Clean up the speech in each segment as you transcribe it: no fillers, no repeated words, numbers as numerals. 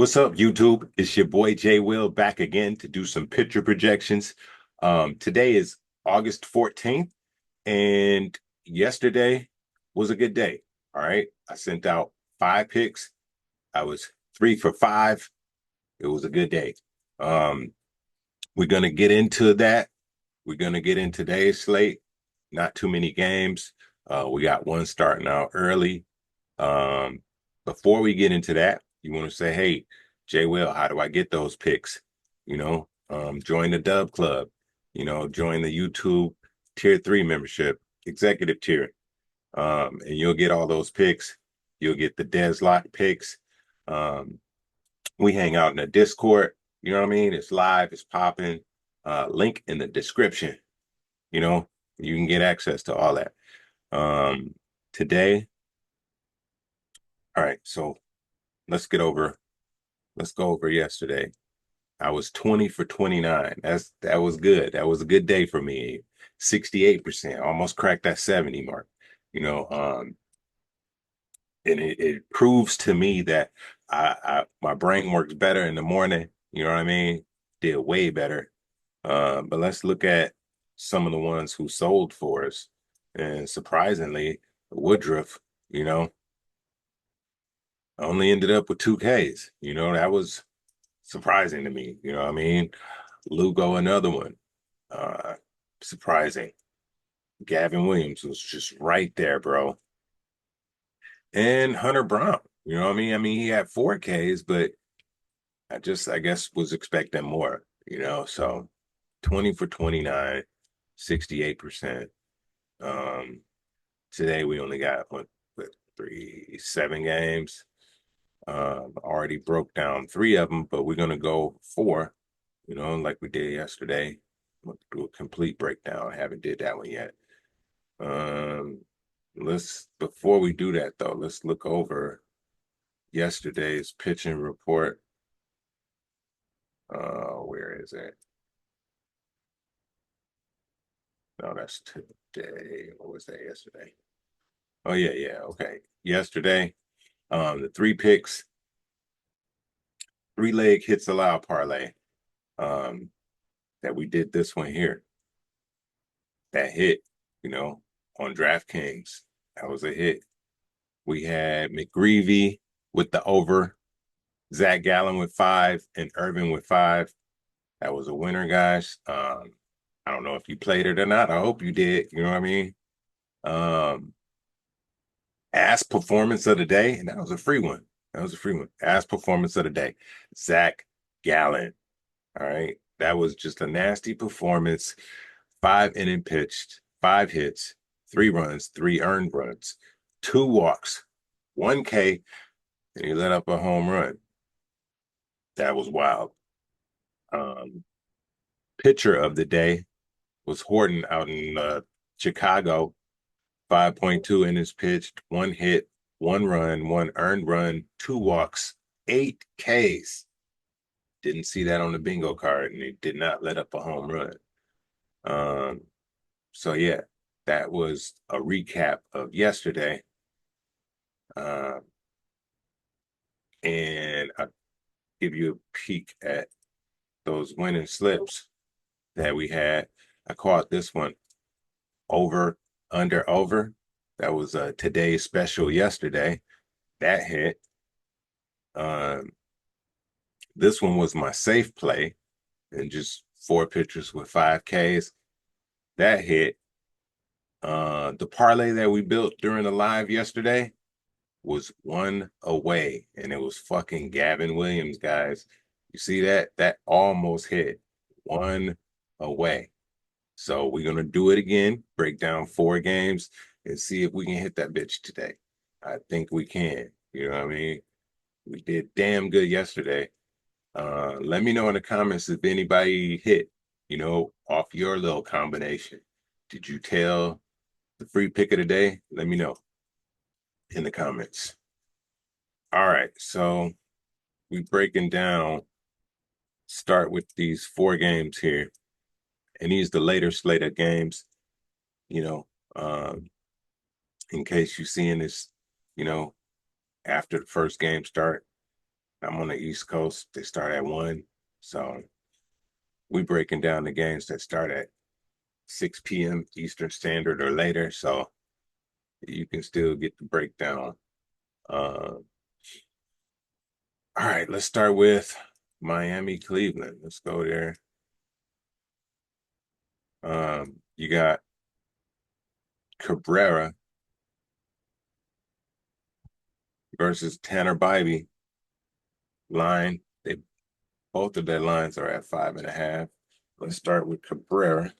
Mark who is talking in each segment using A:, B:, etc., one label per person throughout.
A: What's up, YouTube? It's your boy Jay Will back again to do some pitcher projections. Today is August 14th, and yesterday was a good day. All right. I sent out 5 picks. I was 3 for 5. It was a good day. Um, we're gonna get into that. We're gonna get in today's slate. Not too many games. We got one starting out early. Um, Before we get into that, you want to say, hey, Jay Will, how do I get those picks? Join the Dub Club, join the YouTube Tier 3 membership, executive tier. And you'll get all those picks. You'll get the Des Lock picks. Um, we hang out in the Discord. You know what I mean? It's live, it's popping. Link in the description. You know, you can get access to all that. Today, all right, so let's get over let's go over yesterday. I was 20 for 29. That was good. That was a good day for me. 68%, almost cracked that 70 mark. You know, and it proves to me that my brain works better in the morning. You know what I mean? Did way better. But let's look at some of the ones who sold for us. And surprisingly, Woodruff, you know, only ended up with 2Ks. That was surprising to me. You know what I mean? Lugo, another one. Uh, Surprising. Gavin Williams was just right there, bro. And Hunter Brown. You know what I mean? He had 4Ks, but I guess was expecting more, So 20 for 29, 68%. Um, Today we only got what, 7 games. Already broke down 3 of them, but we're gonna go 4, like we did yesterday. We'll do a complete breakdown. I haven't did that one yet. Let's Before we do that though, let's look over yesterday's pitching report. Where is it? No, that's today. What was that yesterday? Oh yeah, okay. Yesterday, the 3 picks, 3 leg hits allowed parlay. Um, that we did this one here. That hit, on DraftKings. That was a hit. We had McGreevy with the over, Zach Gallen with 5, and Irvin with 5. That was a winner, guys. I don't know if you played it or not. I hope you did. You know what I mean? Um, Ass performance of the day, and that was a free one. That was a free one. Ass performance of the day, Zach Gallen. All right. That was just a nasty performance. 5 inning pitched, 5 hits, 3 runs, 3 earned runs, 2 walks, 1K, and he let up a home run. That was wild. Um, Pitcher of the day was Horton out in Chicago. 5.2 innings pitched, 1 hit, 1 run, 1 earned run, 2 walks, 8 Ks. Didn't see that on the bingo card, and he did not let up a home run. Um, so yeah, that was a recap of yesterday. Um, and I'll give you a peek at those winning slips that we had. I caught this one over, under, over. That was today's special yesterday. That hit. Um, this one was my safe play, and just 4 pitchers with 5Ks. That hit. The parlay that we built during the live yesterday was 1 away, and it was fucking Gavin Williams, guys. You see that? That almost hit. 1 away. So we're gonna do it again, break down 4 games, and see if we can hit that bitch today. I think we can. You know what I mean? We did damn good yesterday. Let me know in the comments if anybody hit, off your little combination. Did you tell the free pick of the day? Let me know in the comments. All right, so we breaking down. Start with these 4 games here, and these the later slate of games. You know, um, in case you're seeing this, you know, after the first game start. I'm on the East Coast. They start at 1. So we breaking down the games that start at 6 p.m. Eastern Standard or later. So you can still get the breakdown. All right, let's start with Miami, Cleveland. Let's go there. You got Cabrera versus Tanner Bybee. Line. They both of their lines are at 5.5. Let's start with Cabrera.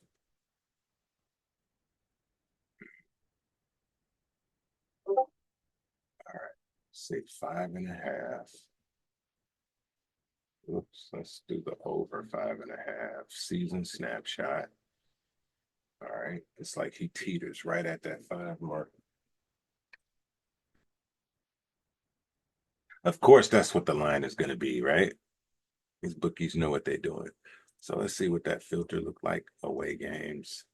A: All right, say 5.5. Oops, let's do the over 5.5. Season snapshot. All right, it's like he teeters right at that 5 mark. Of course, that's what the line is going to be, right? These bookies know what they're doing. So let's see what that filter look like. Away games,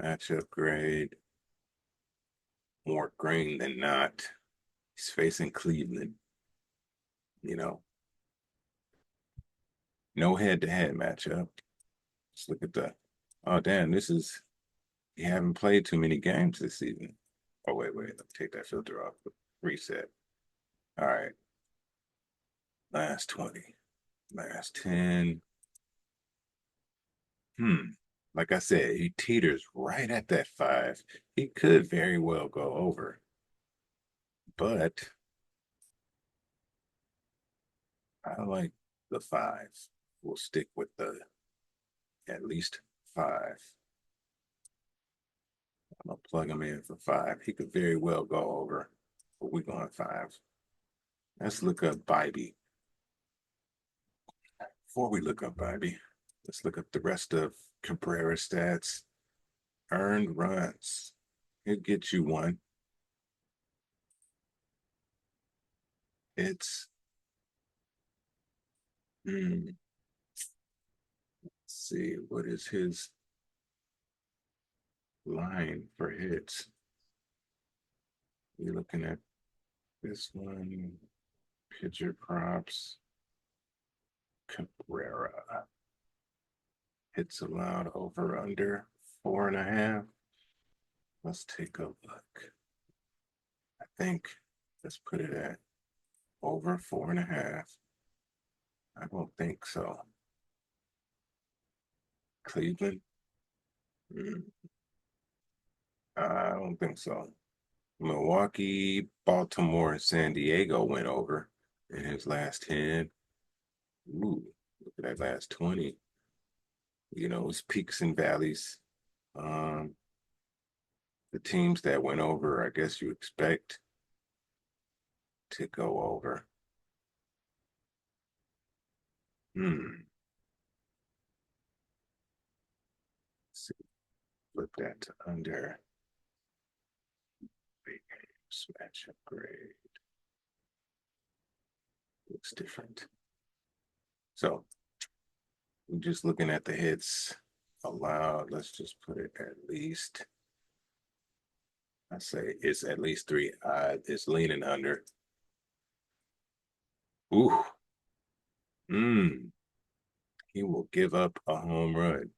A: matchup grade, more green than not. He's facing Cleveland. You know, no head-to-head matchup. Let's look at the. Oh, damn, this is. You haven't played too many games this season. Oh, wait. Let me take that filter off. Reset. All right. Last 20. Last 10. Like I said, he teeters right at that 5. He could very well go over, but I like the 5. We'll stick with the at least 5. I'm gonna plug him in for 5. He could very well go over, but we're going 5. Let's look up Bybee. Before we look up Bybee, let's look up the rest of Cabrera stats. Earned runs. It gets you 1. It's let's see, what is his line for hits? You're looking at this one, pitcher props, Cabrera. Hits allowed over under 4.5. Let's take a look. I think let's put it at over 4.5. I don't think so. Cleveland? I don't think so. Milwaukee, Baltimore, and San Diego went over in his last 10. Ooh, look at that last 20. You know, it's peaks and valleys. Um, the teams that went over, I guess you expect to go over. Hmm. Let's see, flip that to under. Big games, matchup grade. Looks different. So we're just looking at the hits allowed. Let's just put it at least. I say it's at least 3. It's leaning under. Ooh. He will give up a home run.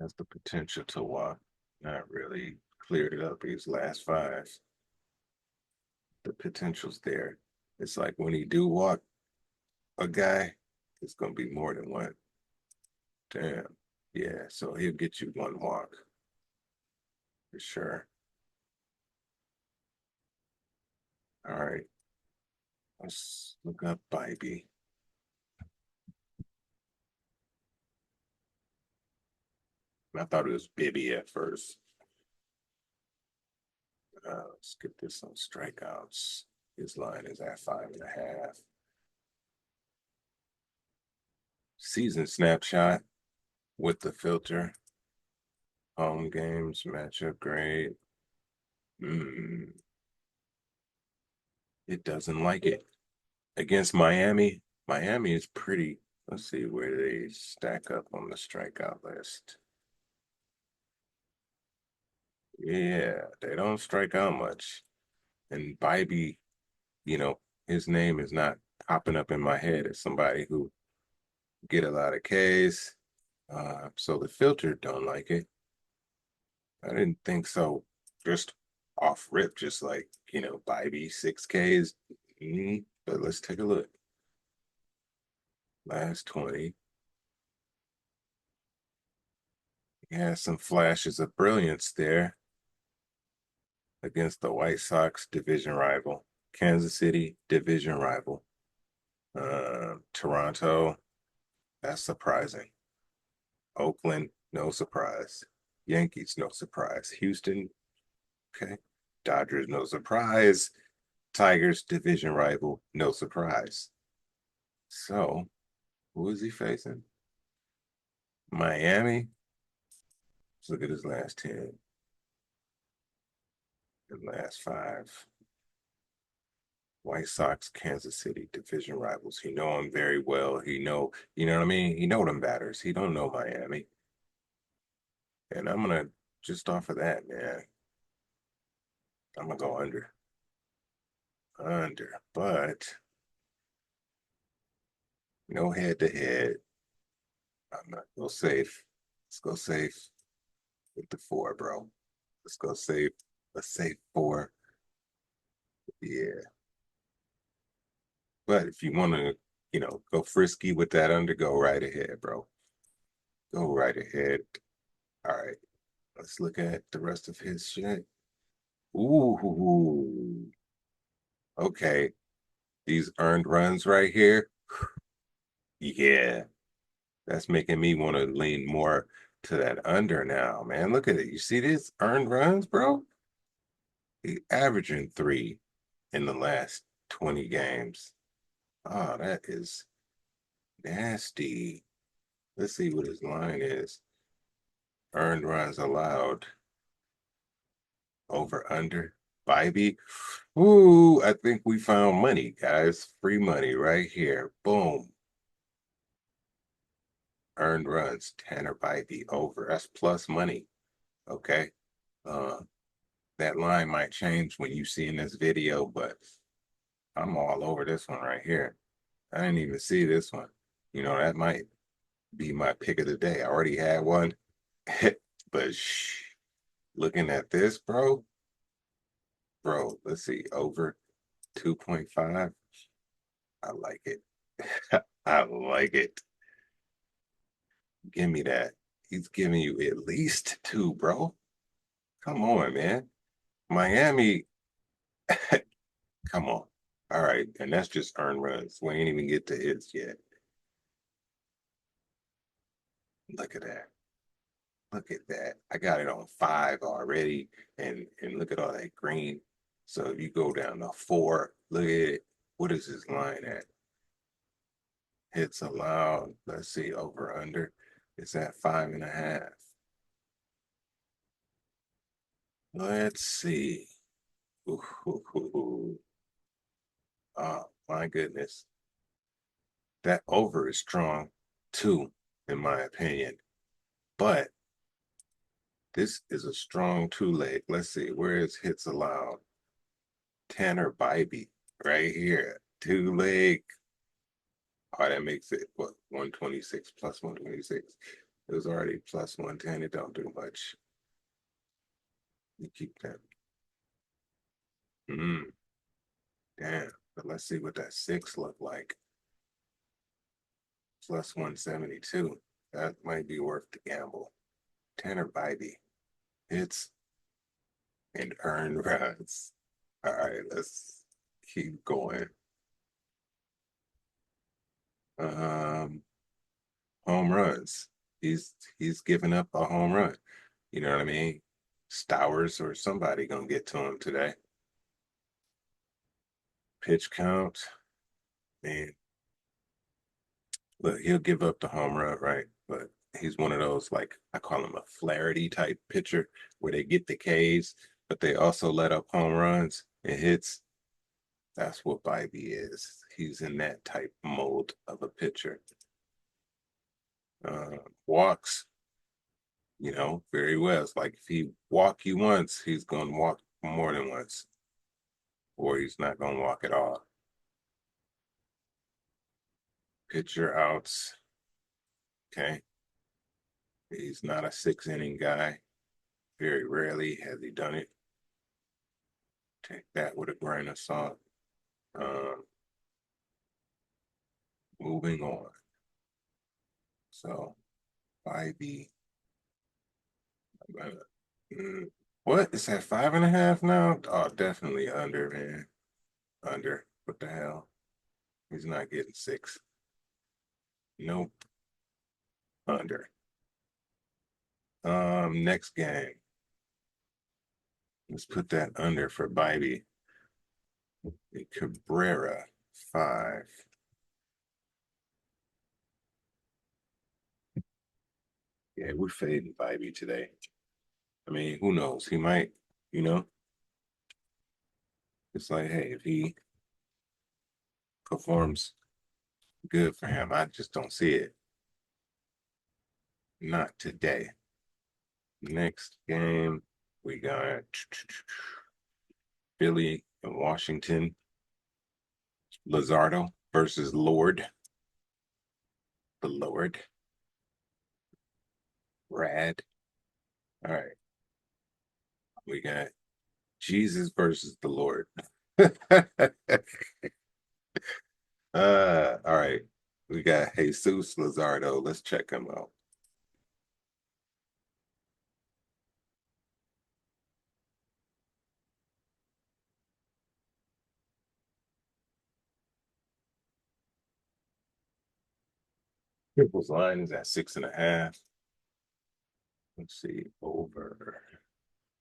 A: Has the potential to walk. Not really cleared it up his last 5. The potential's there. It's like when he do walk a guy, it's gonna be more than one. Damn. Yeah, so he'll get you 1 walk for sure. All right. Let's look up Bybee. I thought it was Bibby at first. Let's get this on strikeouts. His line is at 5.5. Season snapshot with the filter. Home games, matchup grade. It doesn't like it. Against Miami, Miami is pretty Let's see where they stack up on the strikeout list. Yeah, they don't strike out much. And Bybee, you know, his name is not popping up in my head as somebody who get a lot of Ks. So the filter don't like it. I didn't think so. Just off rip, just like, Bybee 6Ks. But let's take a look. Last 20. Yeah, some flashes of brilliance there against the White Sox division rival. Kansas City division rival. Toronto, that's surprising. Oakland, no surprise. Yankees, no surprise. Houston, okay. Dodgers, no surprise. Tigers, division rival, no surprise. So, who is he facing? Miami. Let's look at his last 10 and last 5. White Sox, Kansas City, division rivals. He know him very well. You know what I mean? He know them batters. He don't know Miami. And I'm gonna just off of that, man. I'm gonna go under. Under. But no head to head. I'm not go safe. Let's go safe with the 4, bro. Let's go safe. Let's say 4. Yeah. But if you wanna, go frisky with that under, go right ahead, bro. Go right ahead. All right. Let's look at the rest of his shit. Ooh. Okay. These earned runs right here. Yeah. That's making me want to lean more to that under now, man. Look at it. You see this earned runs, bro? He averaging 3 in the last 20 games. Oh, that is nasty. Let's see what his line is. Earned runs allowed. Over under. Bybee. Ooh, I think we found money, guys. Free money right here. Boom. Earned runs. Tanner Bybee over. That's plus money. Okay. Uh, that line might change when you see in this video, but I'm all over this one right here. I didn't even see this one. That might be my pick of the day. I already had one. But looking at this, bro, let's see, over 2.5. I like it. I like it. Give me that. He's giving you at least 2, bro. Come on, man. Miami, come on. All right. And that's just earned runs. We ain't even get to hits yet. Look at that. Look at that. I got it on 5 already. And look at all that green. So if you go down to 4, look at it. What is his line at? Hits allowed. Let's see, over under. It's at 5.5. Let's see. Ooh, ooh, ooh, ooh. Oh my goodness. That over is strong too, in my opinion. But this is a strong 2 leg. Let's see, where is hits allowed? Tanner Bybee right here. 2 leg. Oh, that makes it what 126 plus 126. It was already plus 110. It don't do much. You keep that. Damn. But let's see what that 6 look like. Plus 172. That might be worth the gamble. Tanner Bybee. Hits and earned runs. All right, let's keep going. Um, home runs. He's giving up a home run. You know what I mean? Stowers or somebody gonna get to him today. Pitch count. Man, look, he'll give up the home run, right? But he's one of those, like, I call him a Flaherty type pitcher where they get the Ks, but they also let up home runs and hits. That's what Bybee is. He's in that type mold of a pitcher. Walks, very well. It's like if he walk you once, he's gonna walk more than once, or he's not gonna walk at all. Pitcher outs. Okay. He's not a 6 inning guy. Very rarely has he done it. Take that with a grain of salt. Um, moving on. So, Ivy. What? It's at 5.5 now? Oh, definitely under, man. Under. What the hell? He's not getting 6. Nope. Under. Next game. Let's put that under for Bybee. Cabrera, 5. Yeah, we're fading Bybee today. I mean, who knows? He might, you know, it's like, hey, if he performs good for him, I just don't see it. Not today. Next game, we got Philly and Washington. Luzardo versus Lord. The Lord. Rad. All right. We got Jesus versus the Lord. All right. We got Jesus Luzardo. Let's check him out. Triples line is at 6.5. Let's see. Over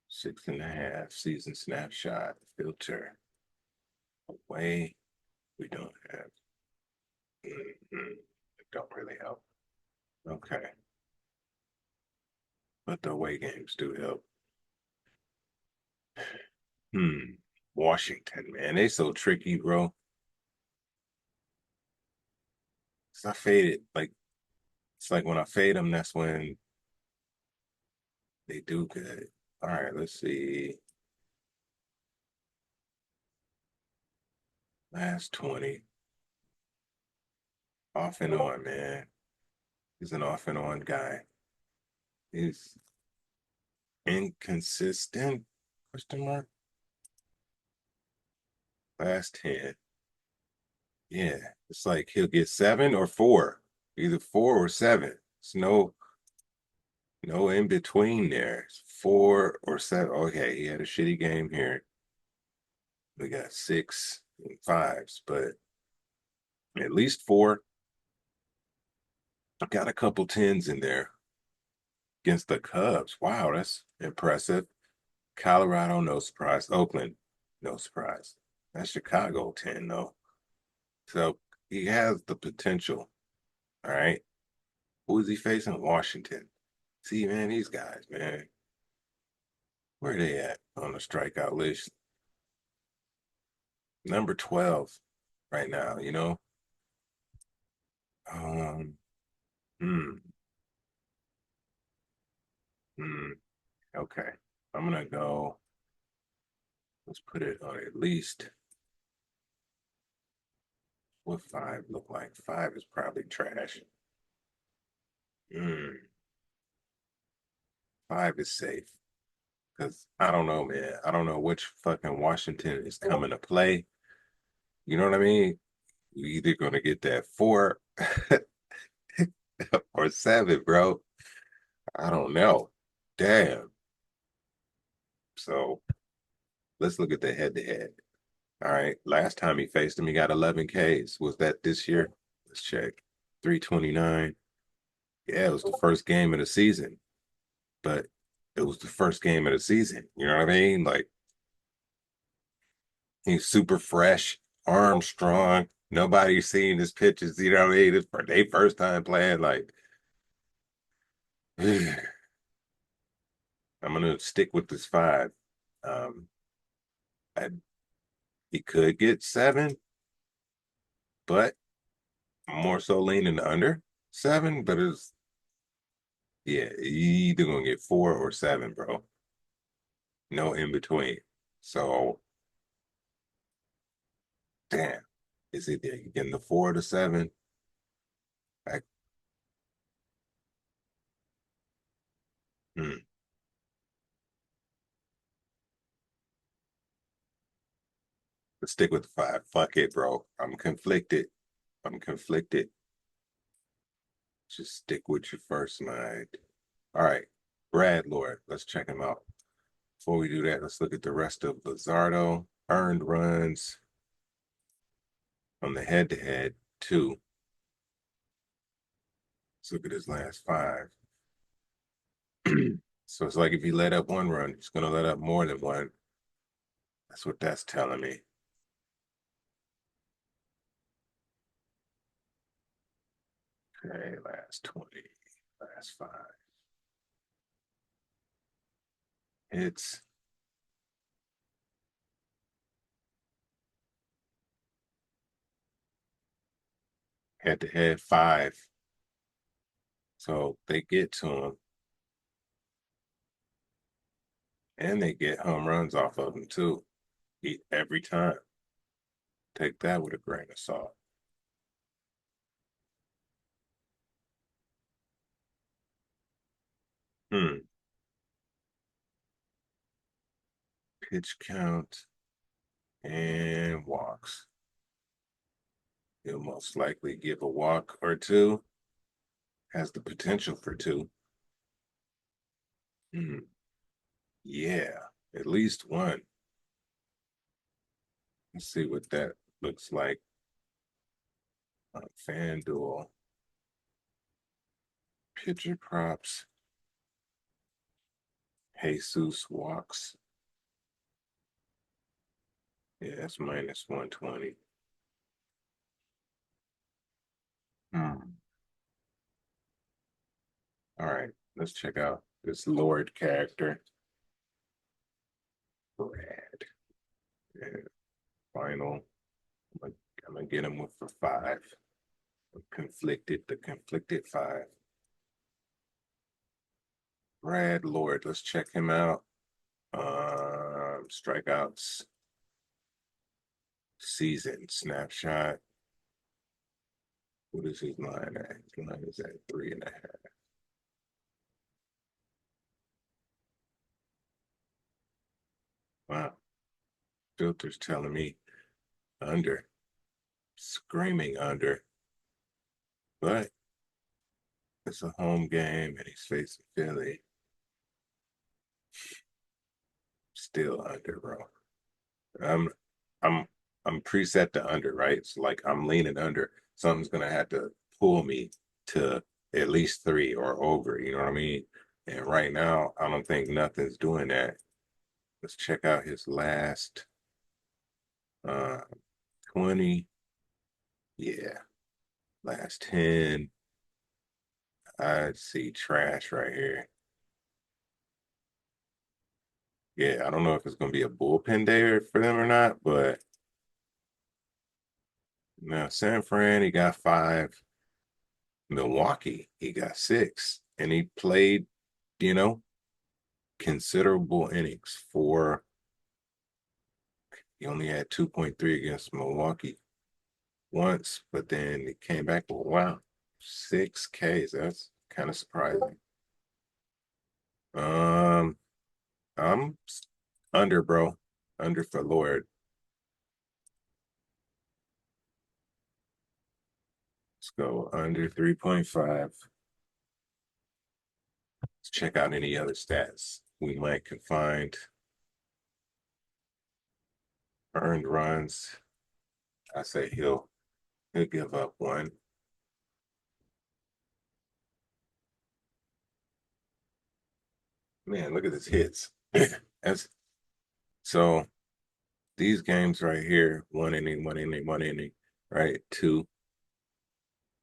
A: 6.5. Season snapshot. Filter. Away. We don't have. It don't really help. Okay. But the away games do help. Washington, man. They so tricky, bro. 'Cause I faded. Like, it's like when I fade them, that's when they do good. All right, let's see. Last 20. Off and on, man. He's an off and on guy. He's inconsistent. Question mark. Last 10. Yeah. It's like he'll get 7 or 4. Either 4 or 7. It's no in between there. It's 4 or 7. Okay, he had a shitty game here. We got 6 and 5s, but at least 4. Got a couple 10s in there against the Cubs. Wow, that's impressive. Colorado, no surprise. Oakland, no surprise. That's Chicago 10, though. So he has the potential. All right. Who is he facing? Washington. See, man, these guys, man, where are they at on the strikeout list? Number 12 right now. Um, hmm, hmm. Okay. I'm gonna go. Let's put it on at least. What 5 look like? 5 is probably trash. 5 is safe. Because I don't know, man. I don't know which fucking Washington is coming to play. You know what I mean? You either gonna get that 4 or 7, bro. I don't know. Damn. So let's look at the head to head. All right. Last time he faced him, he got 11 Ks. Was that this year? Let's check. 329. Yeah, it was the first game of the season, but it was the first game of the season. You know what I mean? Like, he's super fresh, arm strong. Nobody's seen his pitches. You know what I mean? It's for their first time playing. Like, I'm gonna stick with this 5. Um, I, he could get 7, but I'm more so leaning under 7. But it's Yeah, you either gonna get 4 or 7, bro. No in between. So, damn, is it getting the 4 to 7? I, hmm, let's stick with the 5. Fuck it, bro. I'm conflicted. I'm conflicted. Just stick with your first mind. All right, Brad Lord. Let's check him out. Before we do that, let's look at the rest of Lazardo. Earned runs on the head-to-head, 2. Let's look at his last 5. So it's like if he let up 1 run, he's going to let up more than one. That's what that's telling me. Okay, last 20, last 5. It's head-to-head 5. So they get to him, and they get home runs off of him too. Every time. Take that with a grain of salt. Hmm. Pitch count and walks. He'll most likely give a walk or two. Has the potential for 2. Hmm. Yeah, at least 1. Let's see what that looks like on FanDuel. Pitcher props. Jesus walks. Yeah, that's minus 120. Hmm. All right, let's check out this Lord character. Brad. Yeah, final. I'm gonna get him with for 5. Conflicted, the conflicted 5. Brad Lord, let's check him out. Strikeouts, season snapshot. What is his line at? His line is at 3.5. Wow. Filter's telling me under, screaming under, but it's a home game and he's facing Philly. Still under, bro. I'm I'm I'm preset to under, right? So like I'm leaning under. Something's gonna have to pull me to at least 3 or over, you know what I mean? And right now, I don't think nothing's doing that. Let's check out his last uh 20. Yeah, last 10. I see trash right here. Yeah, I don't know if it's gonna be a bullpen day for them or not, but now San Fran, he got 5. Milwaukee, he got 6. And he played, you know, considerable innings for he only had 2.3 against Milwaukee once, but then he came back. Wow, 6 Ks. That's kind of surprising. Um, I'm under, bro. Under for Lord. Let's go under 3.5. Let's check out any other stats we might can find. Earned runs. I say he'll give up 1. Man, look at his hits. That's so these games right here, 1 inning, 1 inning, 1 inning, right? 2.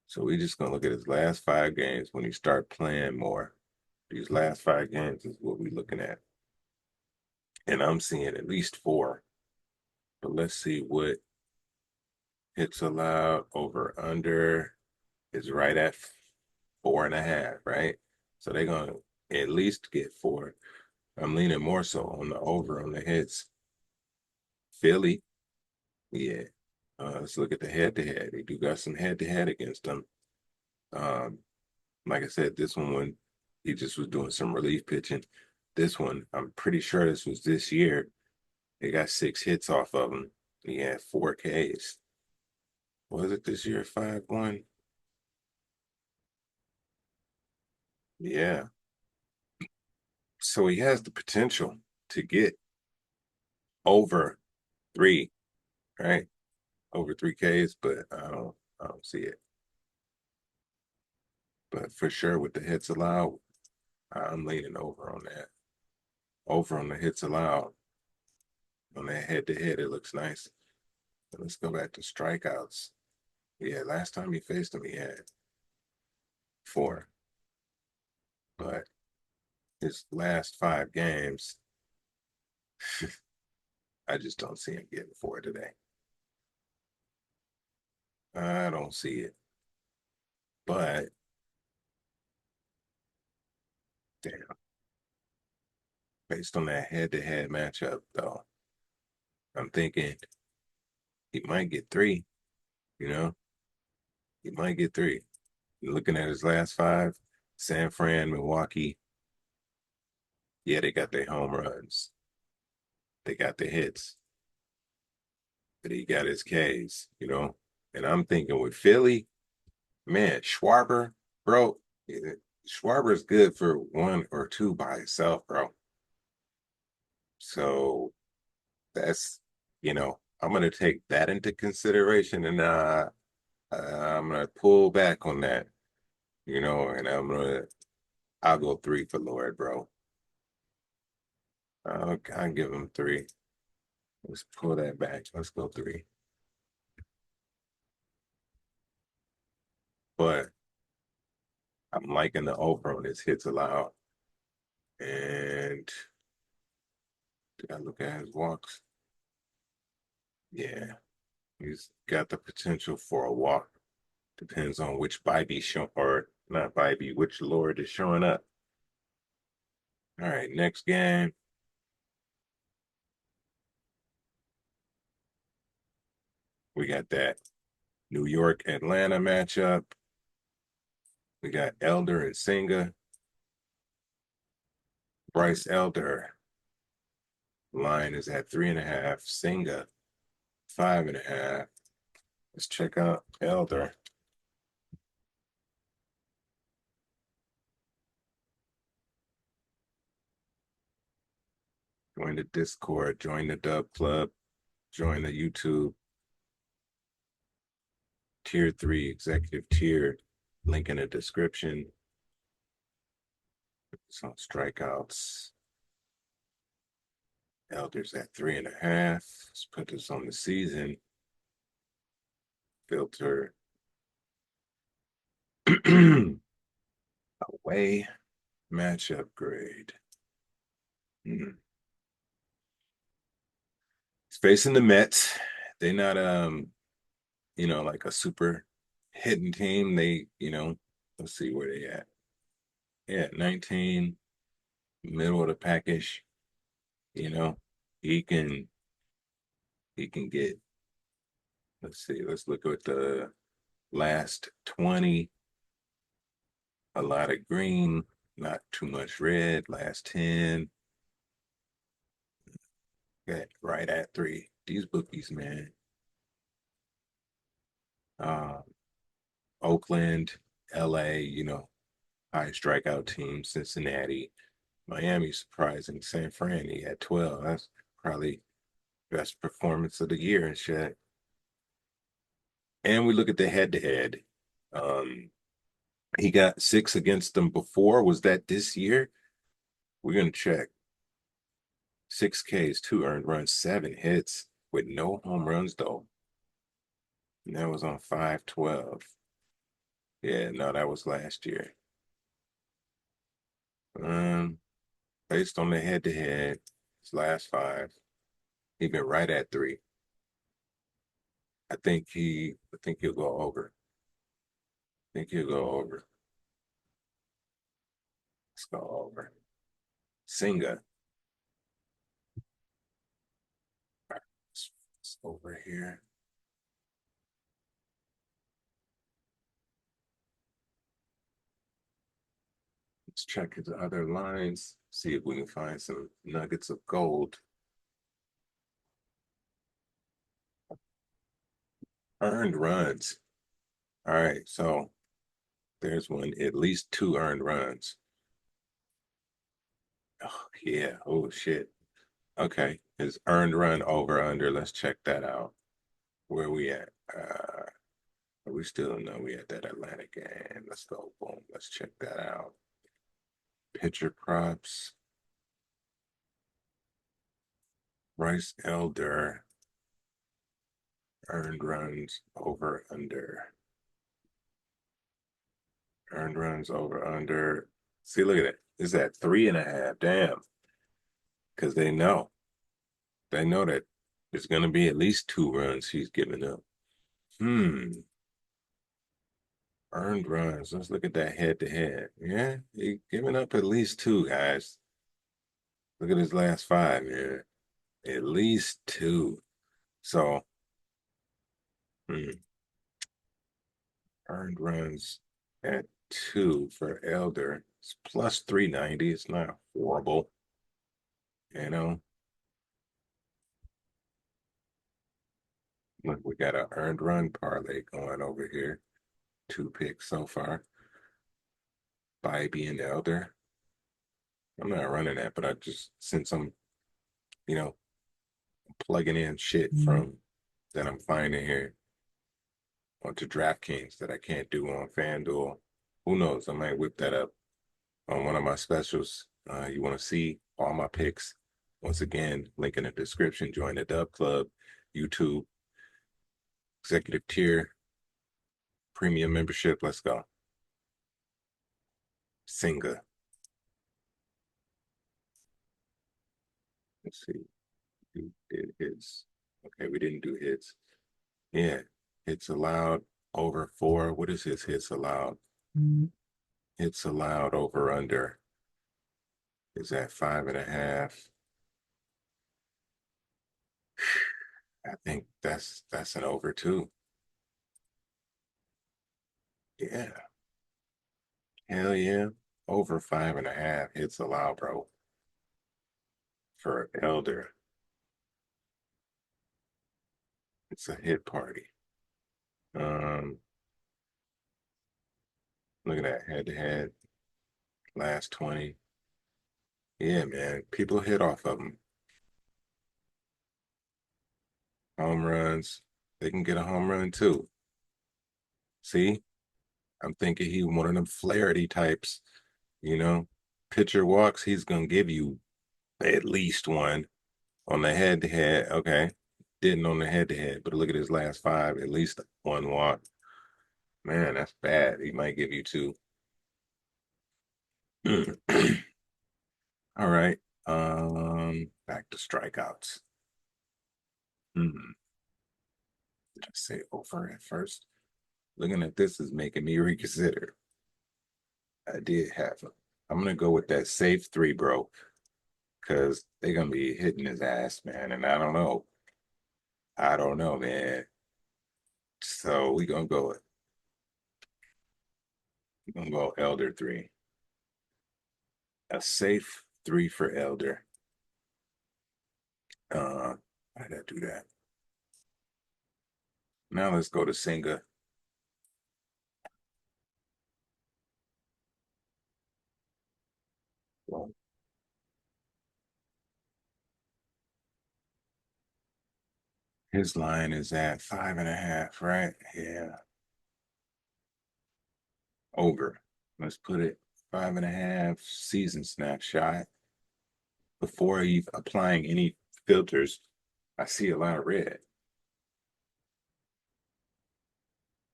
A: So we just gonna look at his last 5 games when he start playing more. These last 5 games is what we looking at. And I'm seeing at least 4. But let's see what hits allowed over under is right at 4.5, right? So they're gonna at least get 4. I'm leaning more so on the over on the hits. Philly, yeah. Let's look at the head-to-head. They do got some head-to-head against them. Um, like I said, this one when he just was doing some relief pitching. This one, I'm pretty sure this was this year. They got 6 hits off of him. He had 4 Ks. Was it this year? 5-1? Yeah. So he has the potential to get over 3, right? Over 3 Ks, but I don't see it. But for sure with the hits allowed, I'm leaning over on that. Over on the hits allowed. On that head to head, it looks nice. But let's go back to strikeouts. Yeah, last time he faced him, he had 4. But his last 5 games, I just don't see him getting 4 today. I don't see it. But damn, based on that head-to-head matchup, though, I'm thinking he might get 3. You know, he might get 3. Looking at his last 5, San Fran, Milwaukee, yeah, they got their home runs. They got the hits, but he got his Ks. And I'm thinking with Philly, man, Schwarber, bro, Schwarber's good for 1 or 2 by himself, bro. So that's, I'm gonna take that into consideration, and I'm gonna pull back on that, and I'll go 3 for Lord, bro. I'll give him 3. Let's pull that back. Let's go 3. But I'm liking the over on his hits allowed. And did I look at his walks? Yeah, he's got the potential for a walk. Depends on which Bybee show or not Bybee, which Lord is showing up. All right, next game. We got that New York Atlanta matchup. We got Elder and Senga. Bryce Elder line is at 3.5. Senga 5.5. Let's check out Elder. Join the Discord, join the Dub Club, join the YouTube Tier 3 executive tier. Link in the description. Some strikeouts. Elders at 3.5. Let's put this on the season. Filter. Away matchup grade. It's facing the Mets. They're not like a super hitting team. Let's see where they at. Yeah, 19, middle of the package. You know, he can get, let's see, let's look at the last 20. A lot of green, not too much red. Last 10, got right at 3. These bookies, man. Uh, Oakland, LA, high strikeout team, Cincinnati, Miami, surprising. San Fran, he had 12. That's probably best performance of the year and shit. And we look at the head to head. He got 6 against them before. Was that this year? We're gonna check. 6 Ks, 2 earned runs, 7 hits with no home runs though. And that was on 5/12. Yeah, no, that was last year. Um, Based on the head to head, his last 5, he been right at 3. I think he'll go over. I think he'll go over. Let's go over. Singa. It's over here. Let's check his other lines. See if we can find some nuggets of gold. Earned runs. All right, so there's one, at least 2 earned runs. Oh, yeah. Oh, shit. Okay. His earned run over under. Let's check that out. Where we at? We still know we at that Atlanta game. Let's go. Boom. Let's check that out. Pitcher props. Bryce Elder. Earned runs over under. Earned runs over under. See, look at it. Is that 3.5? Damn. Because they know. They know that there's going to be at least 2 runs he's giving up. Earned runs. Let's look at that head to head. Yeah, he giving up at least 2, guys. Look at his last 5, yeah. At least 2. So, hmm, earned runs at 2 for Elder. It's plus 390. It's not horrible. You know, look, we got an earned run parlay going over here. 2 picks so far. Bybee and Elder. I'm not running that, but I just, since I'm, you know, plugging in shit from that I'm finding here onto DraftKings that I can't do on FanDuel. Who knows? I might whip that up on one of my specials. You want to see all my picks? Once again, link in the description. Join the Dub Club, YouTube, executive tier, premium membership. Let's go. Singa. Let's see. Who did hits? Okay, we didn't do hits. Yeah, hits allowed over 4. What is his hits allowed? Hits allowed over under is at 5.5. I think that's an over too. Yeah. Hell yeah. Over 5.5 hits allowed, bro. For Elder. It's a hit party. Um, Look at that head to head. Last 20. Yeah, man. People hit off of them. Home runs. They can get a home run too. See? I'm thinking he one of them Flaherty types, you know. Pitcher walks, he's gonna give you at least one on the head to head. Okay. Didn't on the head to head, but look at his last 5, at least 1 walk. Man, that's bad. He might give you 2. All right. Back to strikeouts. Just say over at first. Looking at this is making me reconsider. I did have him. I'm gonna go with that safe 3, bro, because they're gonna be hitting his ass, man. And I don't know. I don't know, man. So we gonna go Elder 3. A safe 3 for Elder. I gotta do that. Now let's go to Singa. Well, his line is at 5.5, right? Yeah. Over. Let's put it 5.5 season snapshot. Before even applying any filters, I see a lot of red.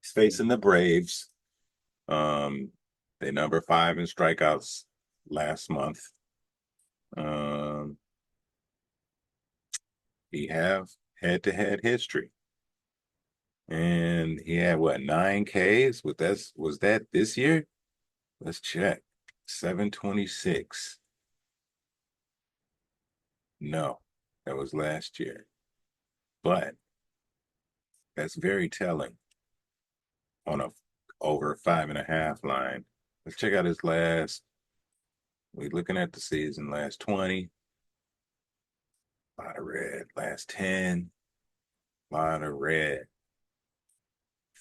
A: He's facing the Braves. They number 5 in strikeouts last month. Um, he have head-to-head history. And he had what, 9 Ks? Was that this year? Let's check. 726. No, that was last year. But that's very telling on a over 5.5 line. Let's check out his last. We're looking at the season, last 20. A lot of red. Last 10. A lot of red.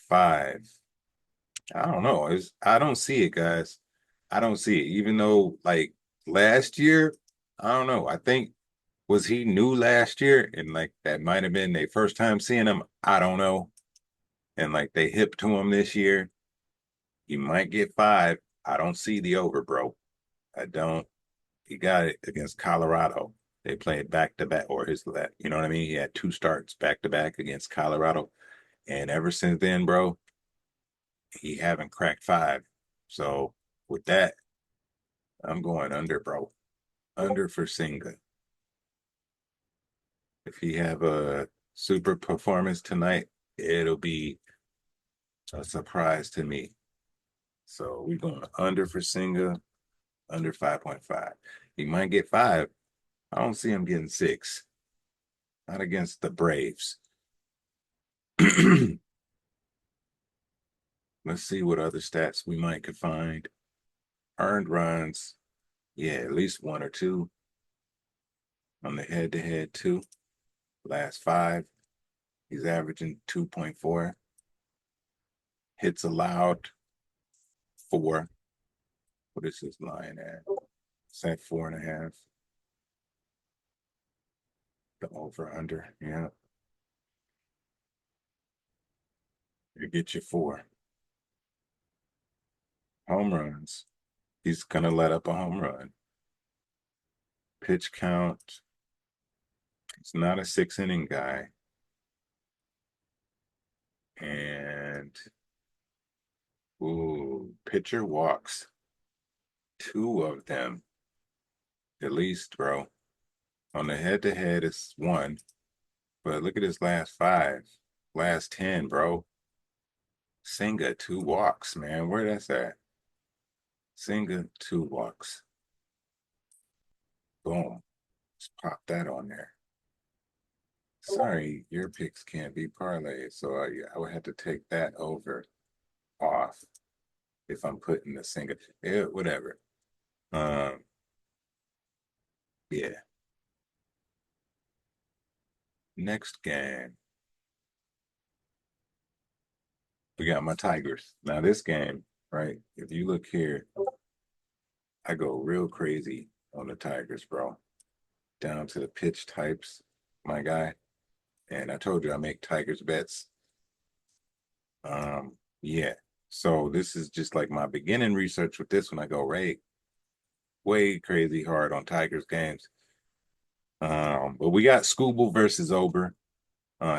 A: 5. I don't know. I don't see it, guys. I don't see it. Even though like last year, I don't know. I think was he new last year and like that might have been their first time seeing him. I don't know. And like they hip to him this year. He might get 5. I don't see the over, bro. I don't. He got it against Colorado. They played back to back, or you know what I mean? He had 2 starts back to back against Colorado. And ever since then, bro, he haven't cracked 5. So with that, I'm going under, bro. Under for Senga. If he have a super performance tonight, it'll be a surprise to me. So we're going under for Senga, under 5.5. He might get 5. I don't see him getting 6. Not against the Braves. Let's see what other stats we might could find. Earned runs. Yeah, at least 1 or 2. On the head-to-head, 2. Last 5. He's averaging 2.4. Hits allowed, 4. What is his line at? It's at 4.5. The over under. Yeah. You get your 4. Home runs. He's gonna let up a home run. Pitch count. He's not a 6-inning guy. And pitcher walks. 2 of them. At least, bro. On the head-to-head, it's 1. But look at his last 5. Last 10, bro. Senga, 2 walks, man. Where that's at? Senga, 2 walks. Boom. Let's pop that on there. Sorry, your picks can't be parlayed, so I would have to take that over off if I'm putting the Senga. Yeah, whatever. Yeah. Next game. We got my Tigers. Now this game, right? If you look here, I go real crazy on the Tigers, bro. Down to the pitch types, my guy. And I told you I make Tigers bets. Yeah. So this is just like my beginning research with this one. I go way crazy hard on Tigers games. But we got Scooble versus Ober.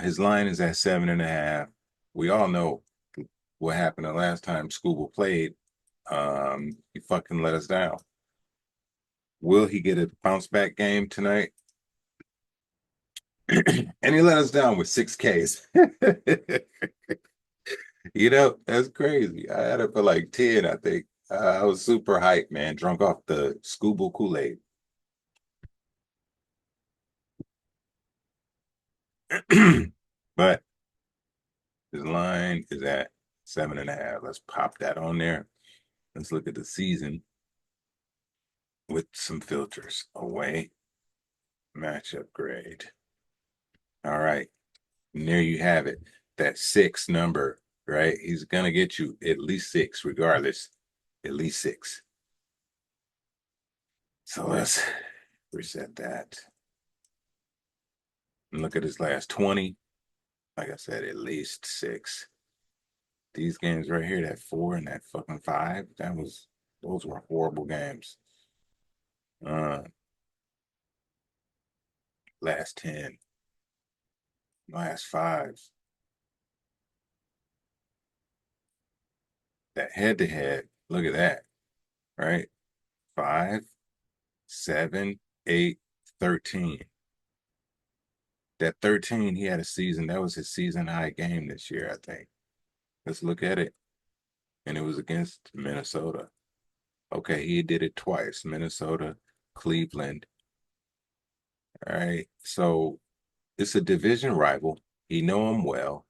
A: His line is at 7.5. We all know what happened the last time Scooble played. He fucking let us down. Will he get a bounce back game tonight? And he let us down with 6 Ks. You know, that's crazy. I had it for like 10, I think. I was super hyped, man, drunk off the Scooble Kool-Aid. But his line is at 7.5. Let's pop that on there. Let's look at the season with some filters. Away, matchup grade. All right. And there you have it. That 6 number, right? He's going to get you at least 6, regardless. At least 6. So let's reset that. And look at his last 20. Like I said, at least 6. These games right here, that 4 and that fucking 5, those were horrible games. Last 10. Last 5. That head-to-head, look at that, right? 5, 7, 8, 13. That 13, he had a season. That was his season high game this year, I think. Let's look at it. And it was against Minnesota. Okay, he did it twice. Minnesota, Cleveland. All right. So it's a division rival. He know him well.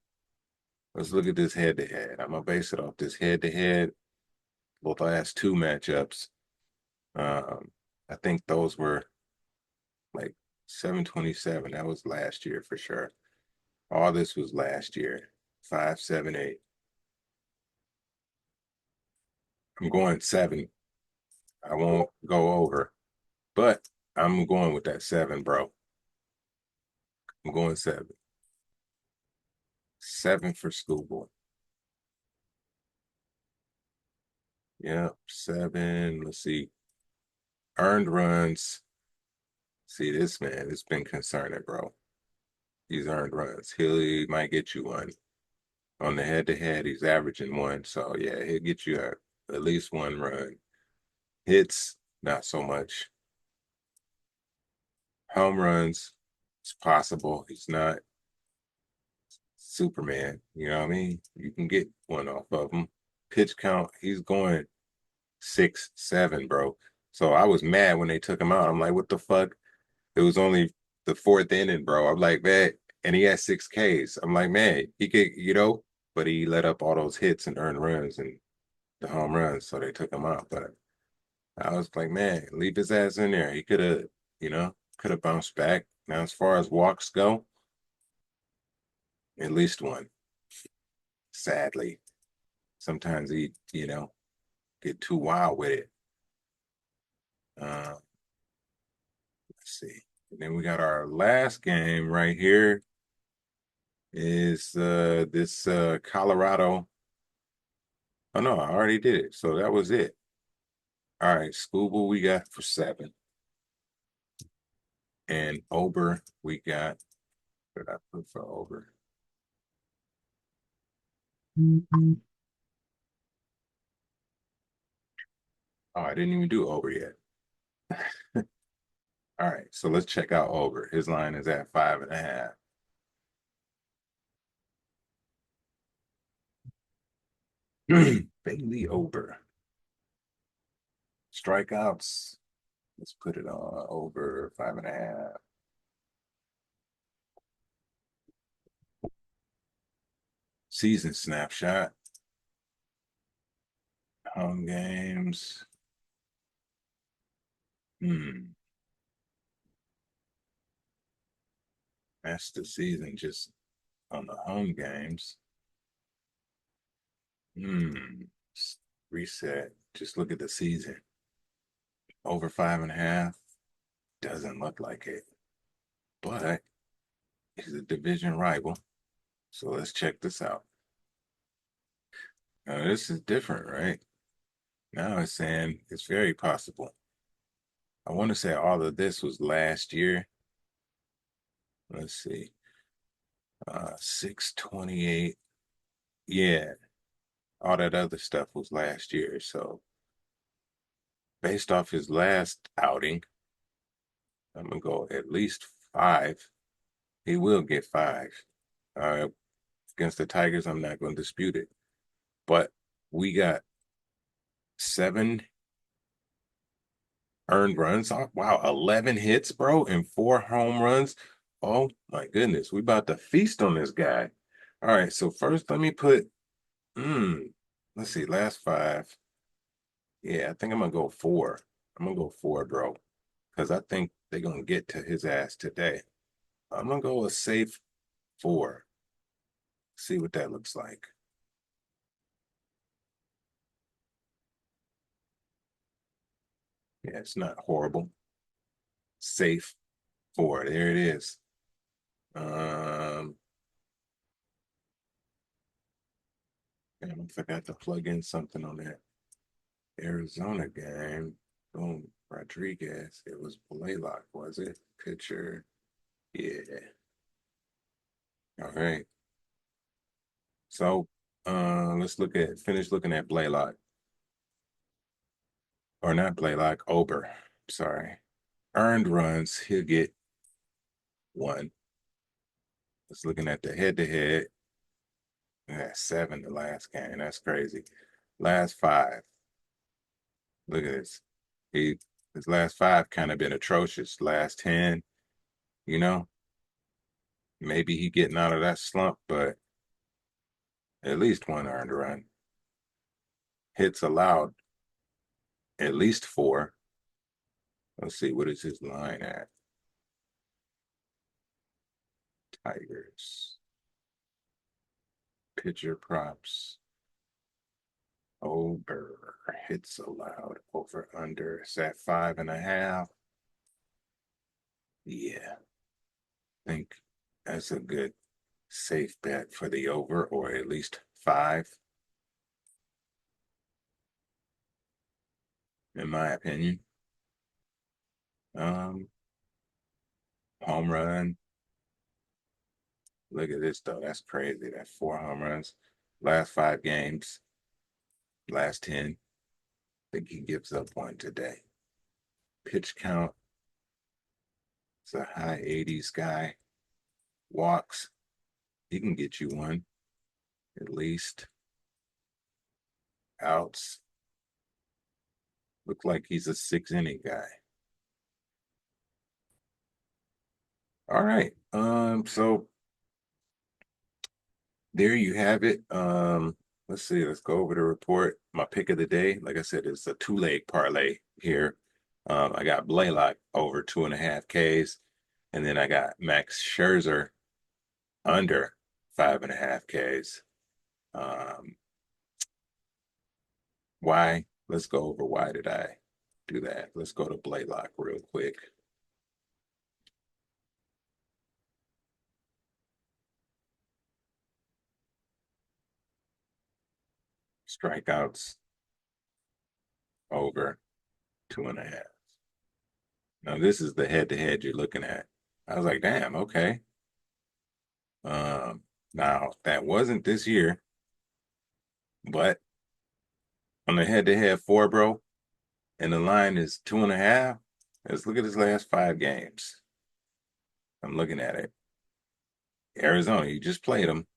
A: Let's look at this head to head. I'm gonna base it off this head to head. Both last two matchups. Um, I think those were like 727. That was last year for sure. All this was last year. 578. I'm going 7. I won't go over, but I'm going with that 7, bro. I'm going 7. 7 for Schoolboy. Yep, 7. Let's see. Earned runs. See this man, it's been concerning, bro. He's earned runs. He might get you one. On the head to head, he's averaging 1. So yeah, he'll get you at least 1 run. Hits, not so much. Home runs, it's possible. He's not Superman. You know what I mean? You can get one off of him. Pitch count, he's going 6, 7, bro. So I was mad when they took him out. I'm like, what the fuck? It was only the fourth inning, bro. I'm like, man, and he had 6 Ks. I'm like, man, he could, but he let up all those hits and earned runs and the home runs, so they took him out. But I was like, man, leave his ass in there. He could have bounced back. Now, as far as walks go, at least one. Sadly, sometimes he, get too wild with it. Let's see. And then we got our last game right here is this Colorado. Oh no, I already did it. So that was it. All right, Scuba we got for 7. And Ober we got. What did I put for Ober? Oh, I didn't even do Ober yet. All right, so let's check out Ober. His line is at 5.5. Bailey Ober. Strikeouts. Let's put it on over 5.5. Season snapshot. Home games. That's the season just on the home games. Hmm. Reset. Just look at the season. Over 5.5. Doesn't look like it. But he's a division rival. So let's check this out. Now, this is different, right? Now it's saying it's very possible. I want to say all of this was last year. Let's see. 628. Yeah, all that other stuff was last year. So based off his last outing, I'm gonna go at least 5. He will get 5. Uh, Against the Tigers, I'm not gonna dispute it. But we got 7 earned runs. Oh, wow, 11 hits, bro, and 4 home runs. Oh my goodness, we about to feast on this guy. All right, so first let me put, let's see, last 5. Yeah, I think I'm gonna go 4. I'm gonna go 4, bro, because I think they're gonna get to his ass today. I'm gonna go a safe 4. See what that looks like. Yeah, it's not horrible. Safe 4. There it is. Um, I forgot to plug in something on that Arizona game. Boom, Rodriguez. It was Blaylock, was it? Pitcher. Yeah. All right. So let's finish looking at Blaylock. Or not Blaylock, Ober. Sorry. Earned runs, he'll get 1. Let's looking at the head to head. Yeah, 7 the last game. That's crazy. Last 5. Look at this. His last 5 kind of been atrocious. Last 10, you know, maybe he getting out of that slump, but at least 1 earned run. Hits allowed, at least 4. Let's see, what is his line at? Tigers. Pitcher props. Over. Hits allowed. Over under. It's at 5.5. Yeah. I think that's a good safe bet for the over, or at least 5, in my opinion. Home run. Look at this though. That's crazy. That's 4 home runs. Last 5 games. Last 10. I think he gives up 1 today. Pitch count. It's a high 80s guy. Walks. He can get you 1 at least. Outs. Look like he's a 6-inning guy. All right. So there you have it. Let's see. Let's go over the report. My pick of the day, like I said, is a 2-leg parlay here. I got Blaylock over 2.5 Ks, and then I got Max Scherzer under 5.5 Ks. Why? Let's go over why did I do that. Let's go to Blaylock real quick. Strikeouts over 2.5. Now this is the head-to-head you're looking at. I was like, damn, okay. Now that wasn't this year, but on the head-to-head 4, bro, and the line is 2.5. Let's look at his last 5 games. I'm looking at it. Arizona, you just played them.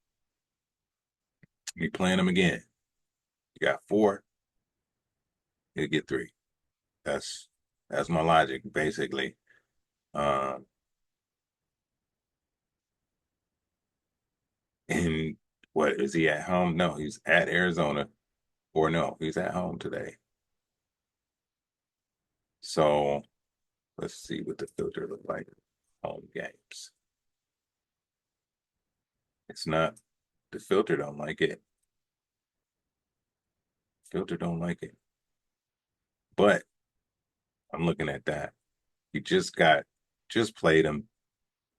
A: You playing them again. You got 4. You get 3. That's my logic, basically. Um, and what is he at home? No, he's at Arizona, or no, he's at home today. So let's see what the filter look like. Home games. It's not. The filter don't like it. Filter don't like it. But I'm looking at that. He just played him,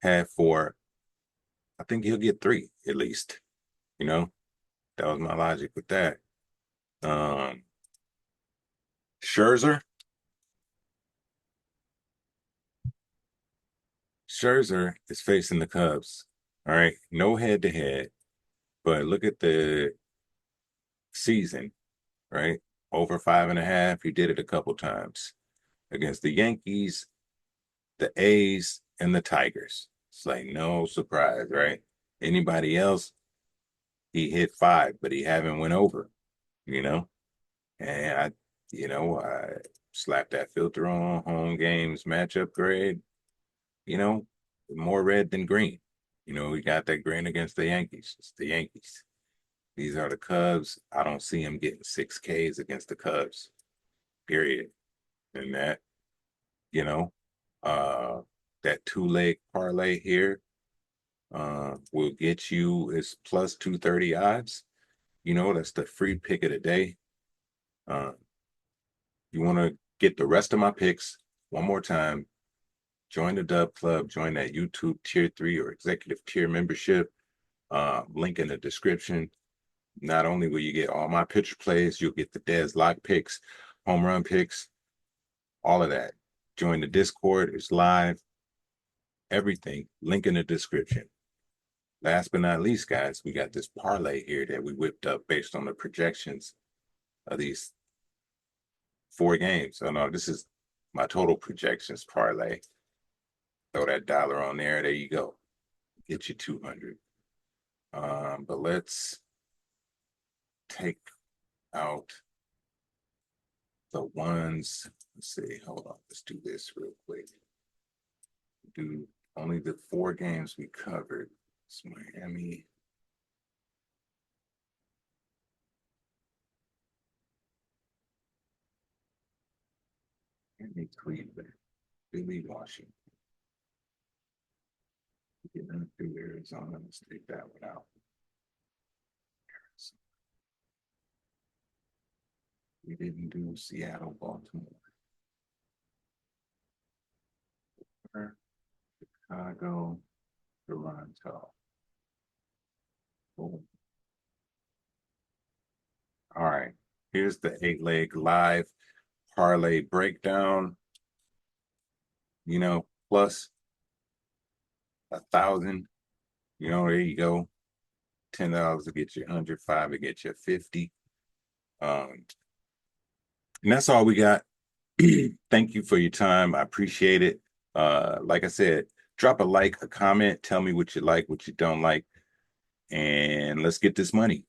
A: had 4. I think he'll get 3 at least. You know, that was my logic with that. Um, Scherzer. Scherzer is facing the Cubs. All right, no head to head, but look at the season, right? Over 5.5. He did it a couple times against the Yankees, the A's, and the Tigers. It's like no surprise, right? Anybody else, he hit 5, but he haven't went over, you know? And I slapped that filter on home games matchup grade, you know, more red than green. We got that green against the Yankees. It's the Yankees. These are the Cubs. I don't see him getting 6 Ks against the Cubs, period. And that, you know, uh, that 2-leg parlay here will get you is plus 230 odds. That's the free pick of the day. Uh, you want to get the rest of my picks one more time, join the Dub Club, join that YouTube Tier 3 or Executive Tier membership. Link in the description. Not only will you get all my pitcher plays, you'll get the Des Lock picks, home run picks, all of that. Join the Discord. It's live. Everything. Link in the description. Last but not least, guys, we got this parlay here that we whipped up based on the projections of these 4 games. So no, this is my total projections parlay. Throw that dollar on there. There you go. Get you 200. But let's take out the ones, let's see, hold on, let's do this real quick. Do only the 4 games we covered. It's Miami. Miami, Cleveland, Philly, Washington. We did not do Arizona. Let's take that one out. We didn't do Seattle, Baltimore. Chicago, Toronto. Boom. All right. Here's the 8-leg live parlay breakdown. You know, plus 1,000. You know, there you go. $10 to get you 100, $5 to get you 50. And that's all we got. Thank you for your time. I appreciate it. Like I said, drop a like, a comment, tell me what you like, what you don't like, and let's get this money.